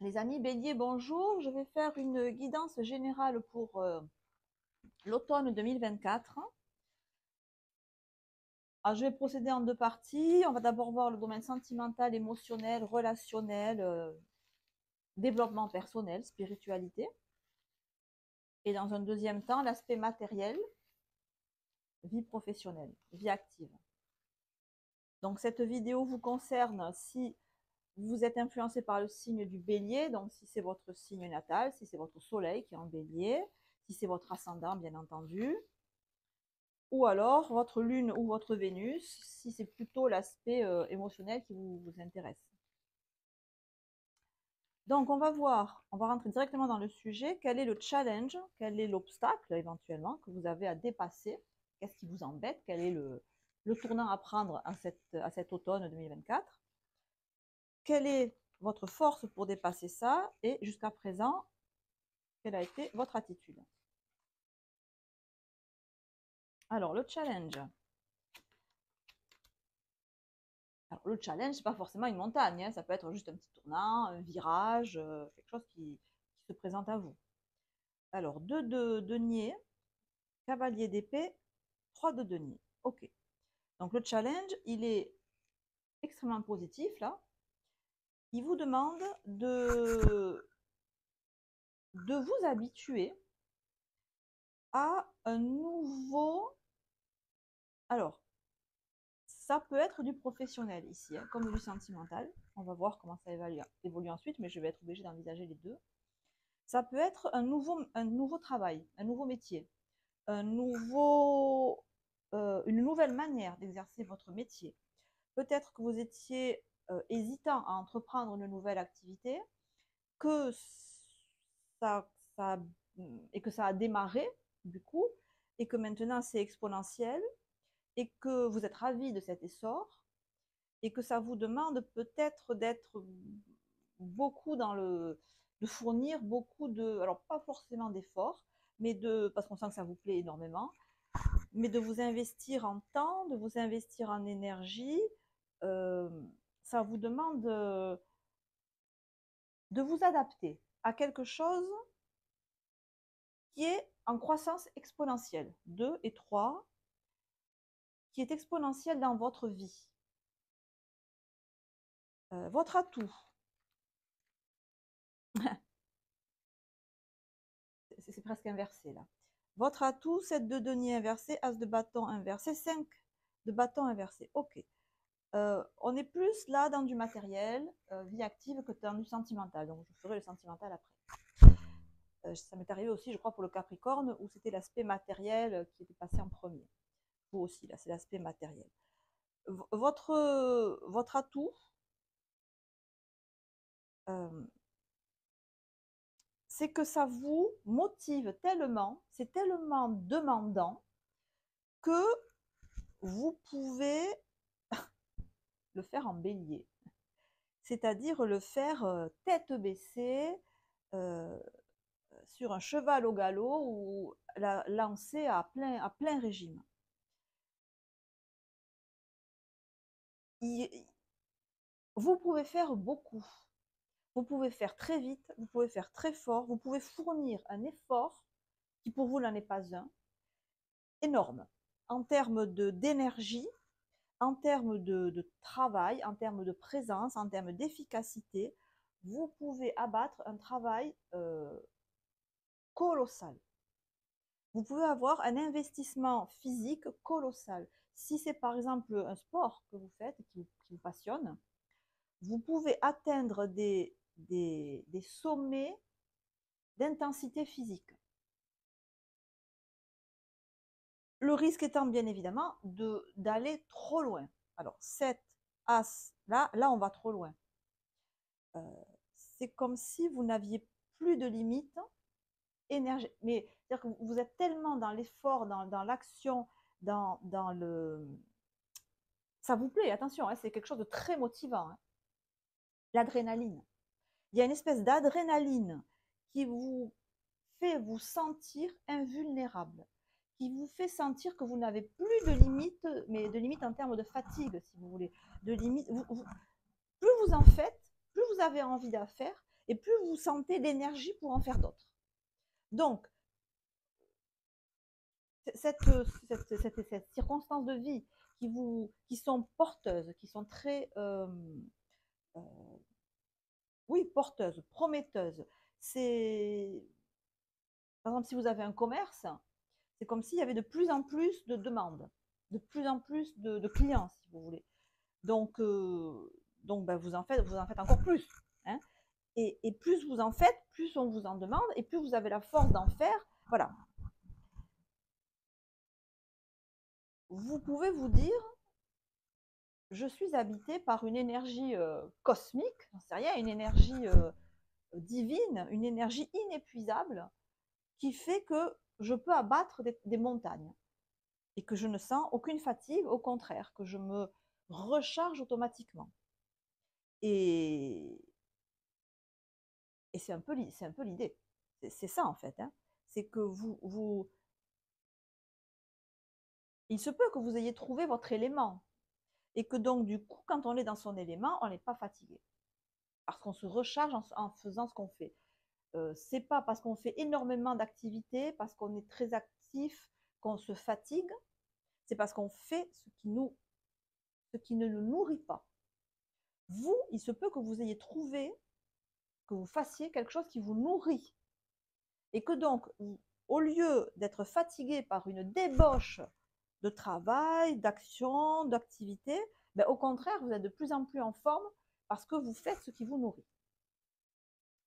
Les amis bélier, bonjour. Je vais faire une guidance générale pour l'automne 2024. Alors, je vais procéder en deux parties. On va d'abord voir le domaine sentimental, émotionnel, relationnel, développement personnel, spiritualité. Et dans un deuxième temps, l'aspect matériel, vie professionnelle, vie active. Donc cette vidéo vous concerne si vous êtes influencé par le signe du bélier, donc si c'est votre signe natal, si c'est votre soleil qui est en bélier, si c'est votre ascendant bien entendu, ou alors votre lune ou votre Vénus, si c'est plutôt l'aspect émotionnel qui vous intéresse. Donc on va voir, on va rentrer directement dans le sujet, quel est le challenge, quel est l'obstacle éventuellement que vous avez à dépasser, qu'est-ce qui vous embête, quel est le tournant à prendre à cet automne 2024, quelle est votre force pour dépasser ça, et jusqu'à présent, quelle a été votre attitude. Alors le challenge. Alors, le challenge, c'est pas forcément une montagne, hein, ça peut être juste un petit tournant, un virage, quelque chose qui se présente à vous. Alors, 2 de denier, cavalier d'épée, 3 de denier. Ok. Donc, le challenge, il est extrêmement positif, là. Il vous demande de vous habituer à un nouveau... Alors, ça peut être du professionnel ici, hein, comme du sentimental. On va voir comment ça évolue ensuite, mais je vais être obligée d'envisager les deux. Ça peut être un nouveau travail, un nouveau métier, une nouvelle manière d'exercer votre métier. Peut-être que vous étiez hésitant à entreprendre une nouvelle activité, que ça, ça, et que ça a démarré du coup, et que maintenant c'est exponentiel, et que vous êtes ravi de cet essor, et que ça vous demande peut-être d'être beaucoup de fournir beaucoup alors pas forcément d'efforts, mais parce qu'on sent que ça vous plaît énormément, mais de vous investir en temps, de vous investir en énergie. euh, Ça vous demande de vous adapter à quelque chose qui est en croissance exponentielle, 2 et 3, qui est exponentielle dans votre vie. Votre atout, c'est presque inversé là. Votre atout, 7 de denier inversé, as de bâton inversé, 5 de bâton inversé. Ok. On est plus là dans du matériel, vie active, que dans du sentimental. Donc je ferai le sentimental après. Ça m'est arrivé aussi, je crois, pour le Capricorne, où c'était l'aspect matériel qui était passé en premier. Vous aussi, là, c'est l'aspect matériel. Votre atout, c'est que ça vous motive tellement, c'est tellement demandant que vous pouvez le faire en bélier. C'est-à-dire le faire tête baissée, sur un cheval au galop ou lancé à plein régime. Vous pouvez faire beaucoup. Vous pouvez faire très vite, vous pouvez faire très fort, vous pouvez fournir un effort qui pour vous n'en est pas un, énorme, en termes d'énergie, en termes de travail, en termes de présence, en termes d'efficacité. Vous pouvez abattre un travail colossal. Vous pouvez avoir un investissement physique colossal. Si c'est par exemple un sport que vous faites qui vous passionne, vous pouvez atteindre des sommets d'intensité physique. Le risque étant bien évidemment d'aller trop loin. Alors, 7 As, là on va trop loin. C'est comme si vous n'aviez plus de limite énergie. Mais c'est-à-dire que vous êtes tellement dans l'effort, dans l'action, dans le... Ça vous plaît, attention, hein, c'est quelque chose de très motivant. Hein. L'adrénaline. Il y a une espèce d'adrénaline qui vous fait vous sentir invulnérable, qui vous fait sentir que vous n'avez plus de limites, mais de limites en termes de fatigue, si vous voulez. De limites, plus vous en faites, plus vous avez envie d'en faire, et plus vous sentez l'énergie pour en faire d'autres. Donc, cette circonstance de vie qui sont porteuses, qui sont très, oui, porteuses, prometteuses. C'est, par exemple, si vous avez un commerce, c'est comme s'il y avait de plus en plus de demandes, de plus en plus de clients, si vous voulez. Donc ben, vous en faites encore plus. Hein. Et plus vous en faites, plus on vous en demande, et plus vous avez la force d'en faire. Voilà. Vous pouvez vous dire, je suis habité par une énergie cosmique, j'en sais rien, une énergie divine, une énergie inépuisable, qui fait que je peux abattre des montagnes et que je ne sens aucune fatigue, au contraire, que je me recharge automatiquement. Et, et c'est un peu l'idée. C'est ça en fait. Hein. C'est que il se peut que vous ayez trouvé votre élément et que donc du coup, quand on est dans son élément, on n'est pas fatigué parce qu'on se recharge en faisant ce qu'on fait. C'est pas parce qu'on fait énormément d'activités, parce qu'on est très actif, qu'on se fatigue. C'est parce qu'on fait ce qui ne nous nourrit pas. Vous, il se peut que vous ayez trouvé, que vous fassiez quelque chose qui vous nourrit. Et que donc, au lieu d'être fatigué par une débauche de travail, d'action, d'activité, ben, au contraire, vous êtes de plus en plus en forme parce que vous faites ce qui vous nourrit.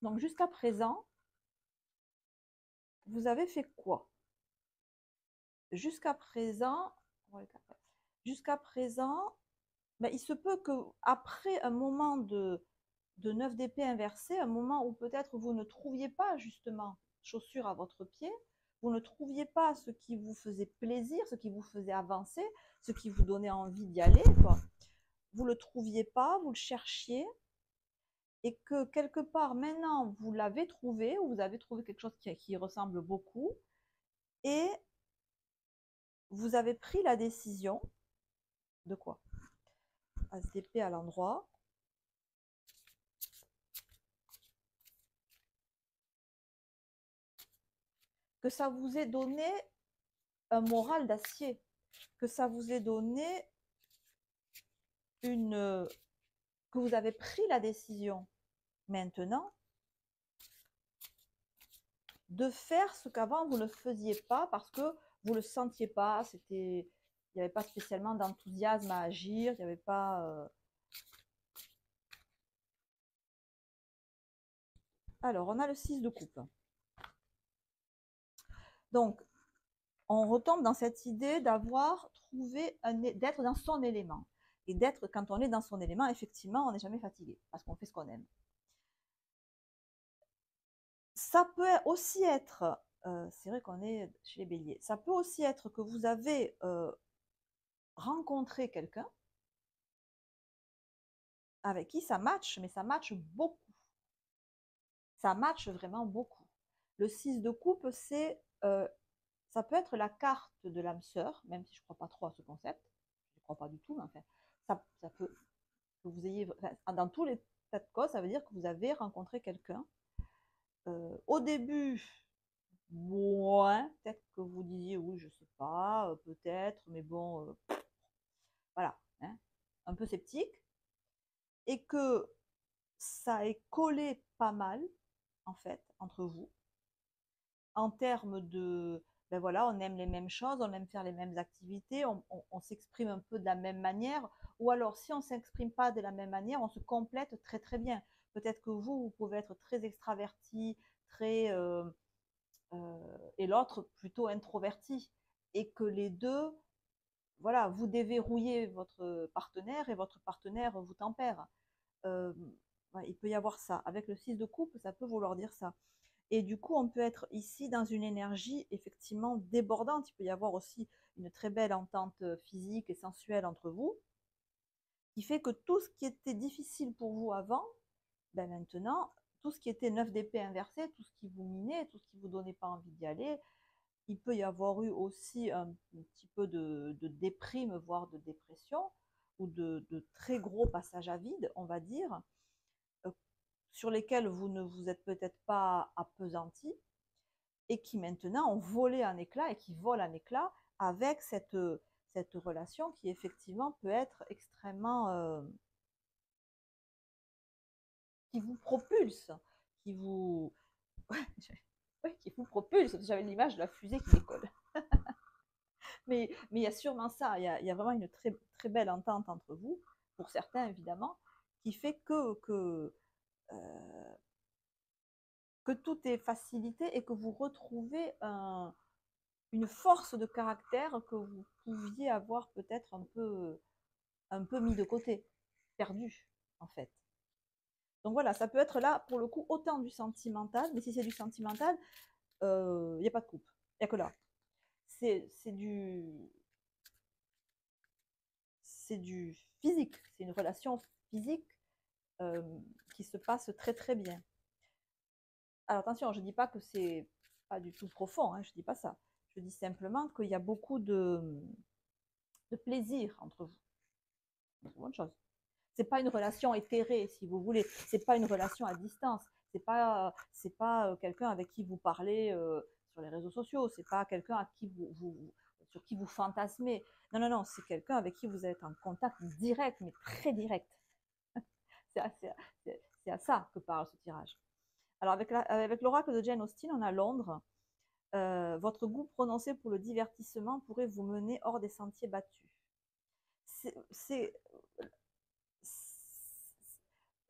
Donc jusqu'à présent, vous avez fait quoi? Jusqu'à présent, ben, il se peut que après un moment de 9 d'épée inversé, un moment où peut-être vous ne trouviez pas justement chaussure à votre pied, vous ne trouviez pas ce qui vous faisait plaisir, ce qui vous faisait avancer, ce qui vous donnait envie d'y aller, quoi. Vous ne le trouviez pas, vous le cherchiez, et que quelque part maintenant vous l'avez trouvé, ou vous avez trouvé quelque chose qui ressemble beaucoup, et vous avez pris la décision de quoi? As d'épée à l'endroit. Que ça vous ait donné un moral d'acier, que ça vous ait donné que vous avez pris la décision maintenant de faire ce qu'avant vous ne faisiez pas parce que vous ne le sentiez pas, il n'y avait pas spécialement d'enthousiasme à agir, il n'y avait pas. Alors, on a le 6 de coupe. Donc, on retombe dans cette idée d'avoir trouvé, d'être dans son élément. Et d'être, quand on est dans son élément, effectivement, on n'est jamais fatigué parce qu'on fait ce qu'on aime. Ça peut aussi être, c'est vrai qu'on est chez les béliers, ça peut aussi être que vous avez rencontré quelqu'un avec qui ça match, mais ça match beaucoup. Ça match vraiment beaucoup. Le 6 de coupe, ça peut être la carte de l'âme sœur, même si je ne crois pas trop à ce concept. Je ne crois pas du tout, mais enfin, ça peut que vous ayez, enfin, dans tous les tas de cas, ça veut dire que vous avez rencontré quelqu'un. Au début, ouais, peut-être que vous disiez oui, je sais pas, peut-être, mais bon, voilà, hein, un peu sceptique, et que ça est collé pas mal, en fait, entre vous, en termes de, ben voilà, on aime les mêmes choses, on aime faire les mêmes activités, on s'exprime un peu de la même manière, ou alors si on ne s'exprime pas de la même manière, on se complète très très bien. Peut-être que vous pouvez être très extraverti, très, et l'autre plutôt introverti, et que les deux, voilà, vous déverrouillez votre partenaire et votre partenaire vous tempère. Euh, ouais, il peut y avoir ça. Avec le 6 de coupe, ça peut vouloir dire ça. Et du coup, on peut être ici dans une énergie effectivement débordante. Il peut y avoir aussi une très belle entente physique et sensuelle entre vous, qui fait que tout ce qui était difficile pour vous avant, ben maintenant, tout ce qui était 9 d'épée inversé, tout ce qui vous minait, tout ce qui vous donnait pas envie d'y aller, il peut y avoir eu aussi un petit peu de déprime, voire de dépression, ou de très gros passage à vide, on va dire. sur lesquels vous ne vous êtes peut-être pas appesanti et qui maintenant ont volé en éclats et qui volent en éclats avec cette relation qui effectivement peut être extrêmement qui vous propulse, qui vous ouais, qui vous propulse. J'avais l'image de la fusée qui décolle. Mais il y a sûrement ça, il y a vraiment une très, très belle entente entre vous, pour certains évidemment, qui fait que tout est facilité et que vous retrouvez une force de caractère que vous pouviez avoir peut-être un peu mis de côté, perdu en fait. Donc voilà, ça peut être là pour le coup autant du sentimental, mais si c'est du sentimental, il n'y a pas de coupe, il n'y a que là. C'est du physique, c'est une relation physique euh, qui se passe très très bien. Alors attention, je ne dis pas que c'est pas du tout profond, hein, je ne dis pas ça. Je dis simplement qu'il y a beaucoup de plaisir entre vous. C'est une bonne chose. C'est pas une relation éthérée, si vous voulez. C'est pas une relation à distance. C'est pas quelqu'un avec qui vous parlez sur les réseaux sociaux. C'est pas quelqu'un à qui sur qui vous fantasmez. Non, non, non. C'est quelqu'un avec qui vous êtes en contact direct, mais très direct. C'est à, c'est à ça que parle ce tirage. Alors avec l'oracle de Jane Austen, on a Londres. Votre goût prononcé pour le divertissement pourrait vous mener hors des sentiers battus. C'est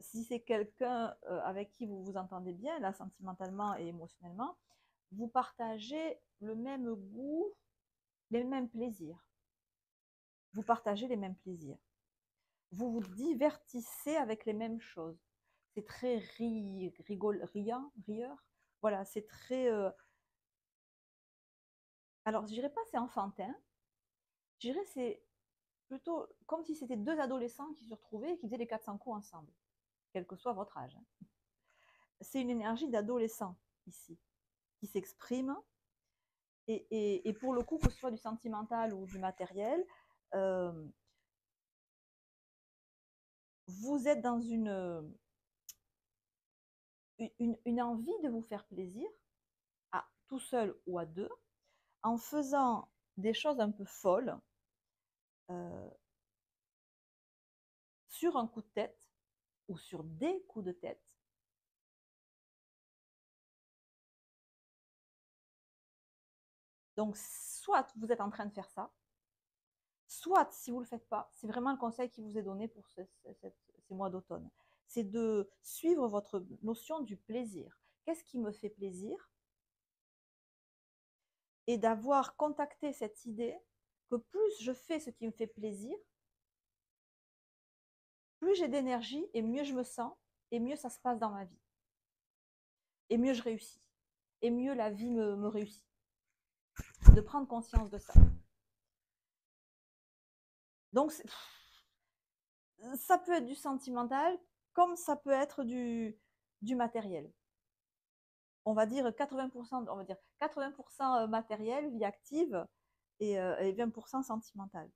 si c'est quelqu'un avec qui vous vous entendez bien, là, sentimentalement et émotionnellement, vous partagez le même goût, les mêmes plaisirs. Vous partagez les mêmes plaisirs. Vous vous divertissez avec les mêmes choses. C'est très rieur. Voilà, c'est très. Alors, je dirais pas c'est enfantin. Je dirais c'est plutôt comme si c'était deux adolescents qui se retrouvaient et qui faisaient les 400 coups ensemble, quel que soit votre âge. C'est une énergie d'adolescent ici qui s'exprime. Et pour le coup, que ce soit du sentimental ou du matériel, euh, vous êtes dans une envie de vous faire plaisir, à tout seul ou à deux, en faisant des choses un peu folles euh, sur un coup de tête ou sur des coups de tête. Donc, soit vous êtes en train de faire ça, soit si vous ne le faites pas, c'est vraiment le conseil qui vous est donné pour ces mois d'automne. C'est de suivre votre notion du plaisir. Qu'est-ce qui me fait plaisir? Et d'avoir contacté cette idée que plus je fais ce qui me fait plaisir, plus j'ai d'énergie et mieux je me sens et mieux ça se passe dans ma vie. Et mieux je réussis. Et mieux la vie me réussit. De prendre conscience de ça. Donc, ça peut être du sentimental comme ça peut être du matériel. On va dire 80%, on va dire 80% matériel, vie active, et 20% sentimental.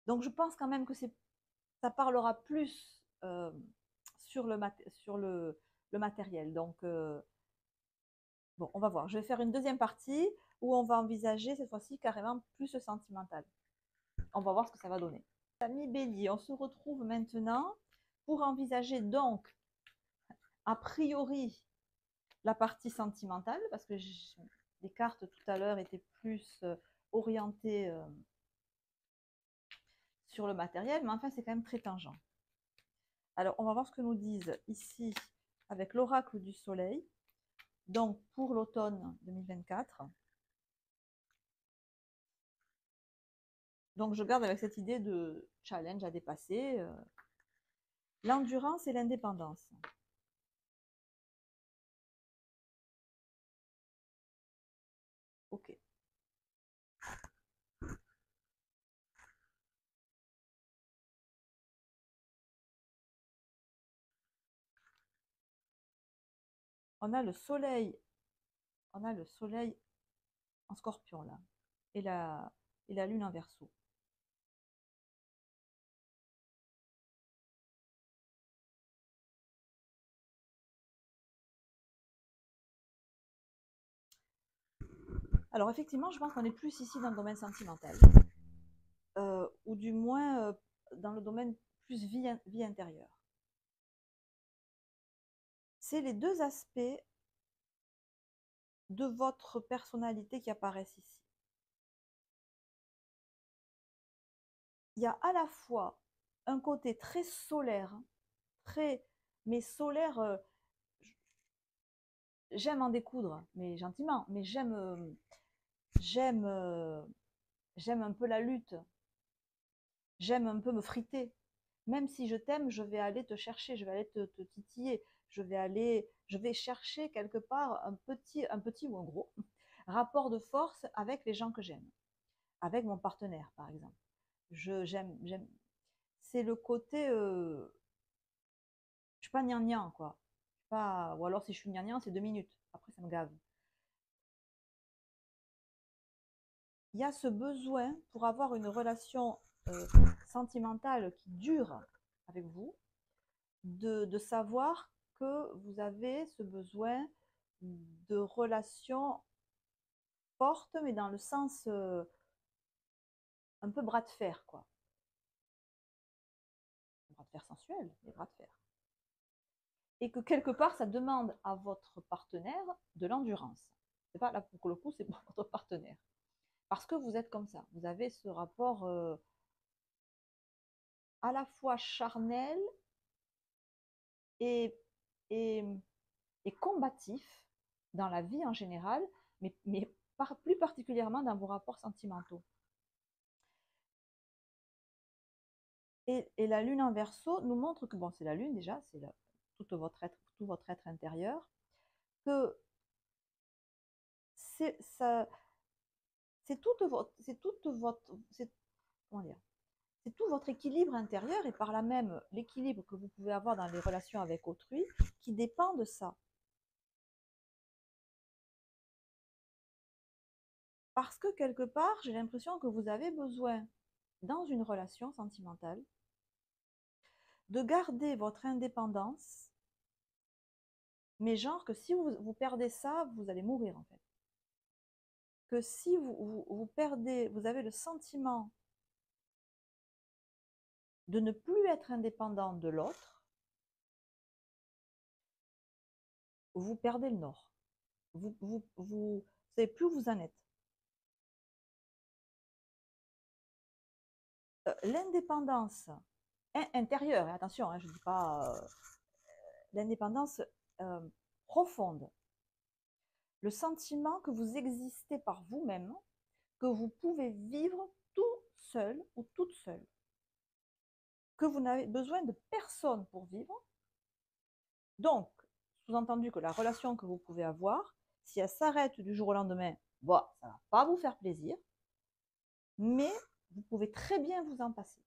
Donc je pense quand même que ça parlera plus sur le matériel. Donc bon, on va voir. Je vais faire une deuxième partie où on va envisager cette fois-ci carrément plus le sentimental. On va voir ce que ça va donner. Amis Bélier, on se retrouve maintenant pour envisager donc a priori la partie sentimentale, parce que les cartes tout à l'heure étaient plus orientées sur le matériel, mais enfin c'est quand même très tangent. Alors on va voir ce que nous disent ici avec l'oracle du soleil, donc pour l'automne 2024. Donc je garde avec cette idée de challenge à dépasser, l'endurance et l'indépendance. Ok. On a le soleil, on a le soleil en scorpion là, et la lune en verso. Alors effectivement, je pense qu'on est plus ici dans le domaine sentimental, ou du moins dans le domaine plus vie intérieure. C'est les deux aspects de votre personnalité qui apparaissent ici. Il y a à la fois un côté très solaire, mais solaire, j'aime en découdre, mais gentiment, mais j'aime un peu la lutte, j'aime un peu me friter. Même si je t'aime, je vais aller te chercher, je vais aller te titiller, je vais chercher quelque part un petit ou un gros rapport de force avec les gens que j'aime, avec mon partenaire par exemple. J'aime. C'est le côté, je suis pas gnangnan quoi. Pas, ou alors si je suis gnangnan, c'est 2 minutes. Après ça me gave. Il y a ce besoin pour avoir une relation sentimentale qui dure avec vous, de savoir que vous avez ce besoin de relation forte, mais dans le sens un peu bras de fer, quoi. Bras de fer sensuel, mais bras de fer. Et que quelque part, ça demande à votre partenaire de l'endurance. C'est pas là pour le coup, c'est pour votre partenaire. Parce que vous êtes comme ça. Vous avez ce rapport à la fois charnel et, et, et combatif dans la vie en général, mais plus particulièrement dans vos rapports sentimentaux. Et la lune en Verseau nous montre que, bon, c'est la lune déjà, c'est tout votre être intérieur, que c'est comment dire, c'est tout votre équilibre intérieur et par là même l'équilibre que vous pouvez avoir dans les relations avec autrui qui dépend de ça. Parce que quelque part, j'ai l'impression que vous avez besoin, dans une relation sentimentale, de garder votre indépendance, mais genre que si vous perdez ça, vous allez mourir en fait. Que si vous perdez, vous avez le sentiment de ne plus être indépendant de l'autre, vous perdez le nord. Vous savez plus où vous en êtes. L'indépendance intérieure, attention, hein, je ne dis pas l'indépendance profonde, le sentiment que vous existez par vous-même, que vous pouvez vivre tout seul ou toute seule, que vous n'avez besoin de personne pour vivre. Donc, sous-entendu que la relation que vous pouvez avoir, si elle s'arrête du jour au lendemain, bon, ça ne va pas vous faire plaisir, mais vous pouvez très bien vous en passer.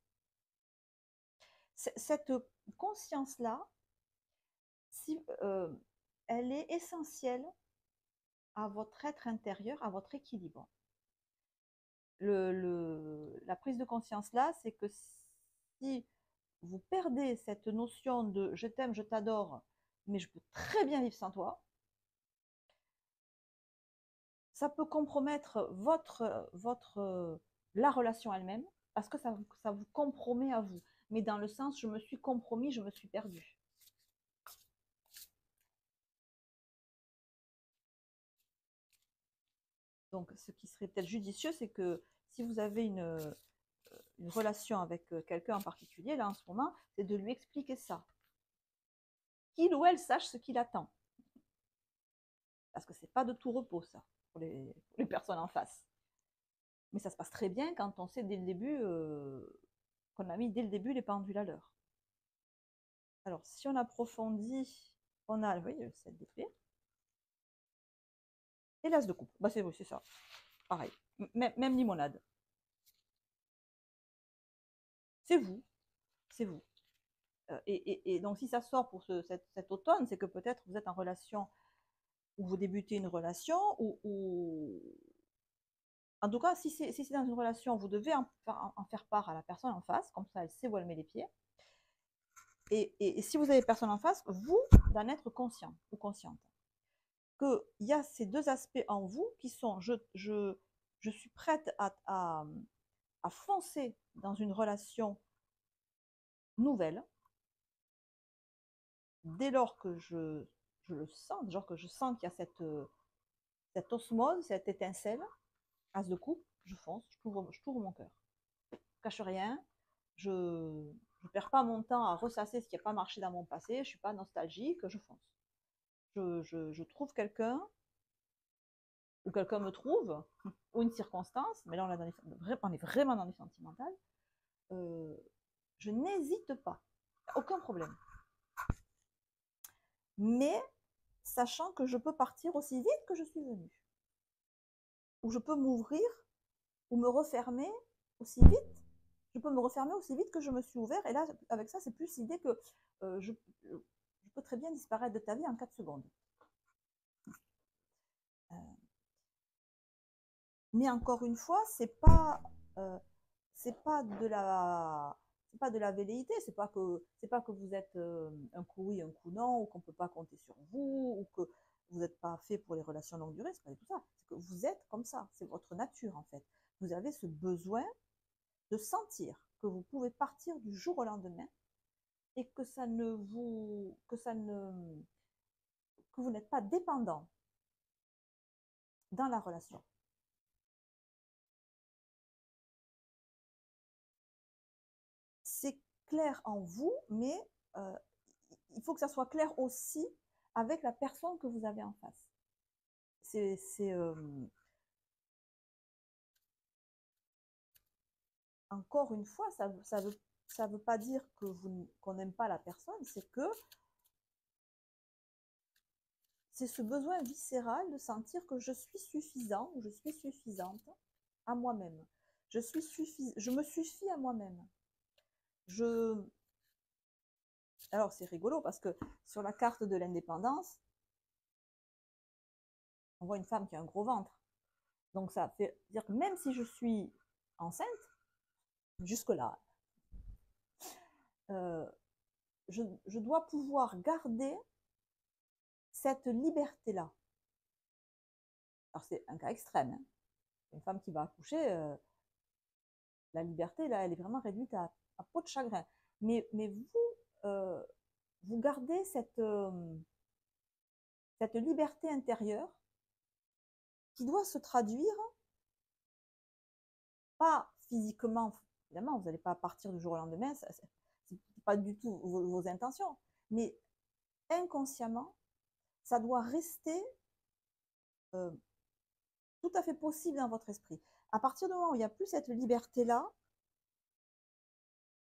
Cette conscience-là, elle est essentielle à votre être intérieur, à votre équilibre. La prise de conscience-là, c'est que si vous perdez cette notion de je t'aime, je t'adore, mais je peux très bien vivre sans toi, ça peut compromettre la relation elle-même, parce que ça vous compromet à vous. Mais dans le sens, je me suis compromis, je me suis perdu. Donc, ce qui serait peut-être judicieux, c'est que si vous avez une relation avec quelqu'un en particulier, là, en ce moment, c'est de lui expliquer ça. Qu'il ou elle sache ce qu'il attend. Parce que c'est pas de tout repos, ça, pour les personnes en face. Mais ça se passe très bien quand on sait dès le début qu'on a mis dès le début les pendules à l'heure. Alors, si on approfondit, on a, oui, le 7 d'épée. Et l'as de coupe. Bah, c'est oui, c'est ça. Pareil. Même limonade. C'est vous. C'est vous. Et donc, si ça sort pour cet automne, c'est que peut-être vous êtes en relation, ou vous débutez une relation, ou en tout cas, si c'est dans une relation, vous devez en faire part à la personne en face, comme ça elle sait où elle met les pieds. Et si vous avez personne en face, vous d'en être conscient ou consciente. qu'il y a ces deux aspects en vous qui sont je suis prête à foncer dans une relation nouvelle dès lors que je le sens, genre que je sens qu'il y a cette osmose, cette étincelle, as de coupe, je fonce, je t'ouvre mon cœur. Je ne cache rien, je ne perds pas mon temps à ressasser ce qui n'a pas marché dans mon passé, je ne suis pas nostalgique, je fonce. Je trouve quelqu'un, ou quelqu'un me trouve, ou une circonstance, mais là on est vraiment dans du sentimental, euh, je n'hésite pas, aucun problème. Mais sachant que je peux partir aussi vite que je suis venue, ou je peux m'ouvrir ou me refermer aussi vite. Je peux me refermer aussi vite que je me suis ouvert. Et là, avec ça, c'est plus l'idée que je peux très bien disparaître de ta vie en 4 secondes. Mais encore une fois, c'est pas de la velléité, c'est pas que vous êtes un coup oui, un coup non, ou qu'on peut pas compter sur vous, ou que vous n'êtes pas fait pour les relations longue durée, c'est pas du tout ça. C'est que vous êtes comme ça, c'est votre nature en fait. Vous avez ce besoin de sentir que vous pouvez partir du jour au lendemain et que vous n'êtes pas dépendant dans la relation. C'est clair en vous, mais euh, il faut que ça soit clair aussi avec la personne que vous avez en face. Encore une fois, ça veut pas dire qu'on n'aime pas la personne, c'est que c'est ce besoin viscéral de sentir que je suis suffisant ou je suis suffisante à moi-même. Je me suffis à moi-même. Alors c'est rigolo parce que sur la carte de l'indépendance, on voit une femme qui a un gros ventre. Donc ça fait dire que même si je suis enceinte, jusque-là, euh, je dois pouvoir garder cette liberté-là. Alors c'est un cas extrême. Hein. Une femme qui va accoucher, la liberté, là, elle est vraiment réduite à peau de chagrin. Mais vous gardez cette liberté intérieure qui doit se traduire, pas physiquement, évidemment, vous n'allez pas partir du jour au lendemain, ce n'est pas du tout vos intentions, mais inconsciemment, ça doit rester euh, tout à fait possible dans votre esprit. À partir du moment où il n'y a plus cette liberté-là,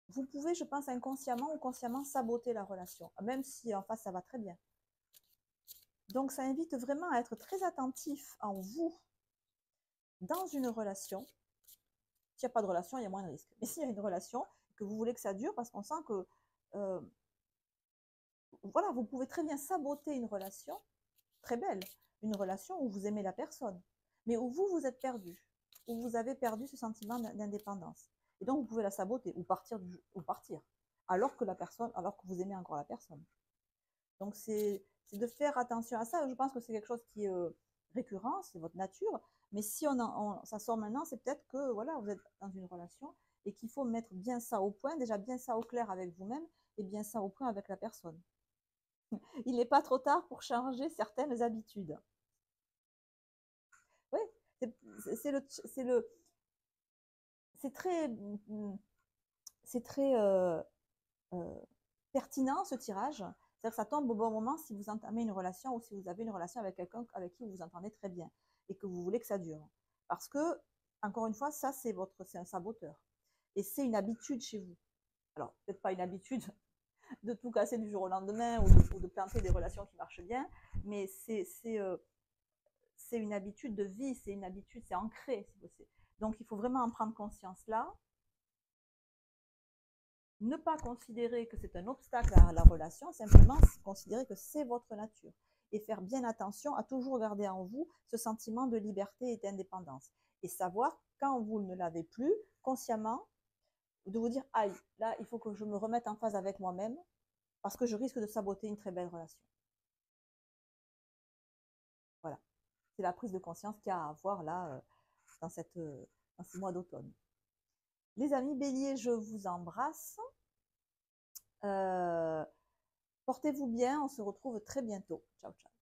vous pouvez, je pense, inconsciemment ou consciemment saboter la relation, même si en face ça va très bien. Donc ça invite vraiment à être très attentif en vous dans une relation. S'il n'y a pas de relation, il y a moins de risques. Mais s'il y a une relation, que vous voulez que ça dure, parce qu'on sent que voilà, vous pouvez très bien saboter une relation très belle, une relation où vous aimez la personne, mais où vous êtes perdu, où vous avez perdu ce sentiment d'indépendance. Et donc vous pouvez la saboter ou partir, alors que vous aimez encore la personne. Donc c'est de faire attention à ça. Je pense que c'est quelque chose qui est récurrent, c'est votre nature. Mais si ça sort maintenant, c'est peut-être que voilà, vous êtes dans une relation et qu'il faut mettre bien ça au point, déjà bien ça au clair avec vous-même et bien ça au point avec la personne. Il n'est pas trop tard pour changer certaines habitudes. Oui, c'est très, c'est très euh, pertinent ce tirage. C'est-à-dire que ça tombe au bon moment si vous entamez une relation ou si vous avez une relation avec quelqu'un avec qui vous vous entendez très bien et que vous voulez que ça dure. Parce que, encore une fois, ça, c'est un saboteur. Et c'est une habitude chez vous. Alors, peut-être pas une habitude de tout casser du jour au lendemain ou de planter des relations qui marchent bien, mais c'est une habitude de vie, c'est une habitude, c'est ancré. Donc, il faut vraiment en prendre conscience là. Ne pas considérer que c'est un obstacle à la relation, simplement considérer que c'est votre nature. Et faire bien attention à toujours garder en vous ce sentiment de liberté et d'indépendance. Et savoir, quand vous ne l'avez plus, consciemment, de vous dire, aïe, là, il faut que je me remette en phase avec moi-même, parce que je risque de saboter une très belle relation. C'est la prise de conscience qu'il y a à avoir là dans ces mois d'automne. Les amis béliers, je vous embrasse. Portez-vous bien, on se retrouve très bientôt. Ciao, ciao.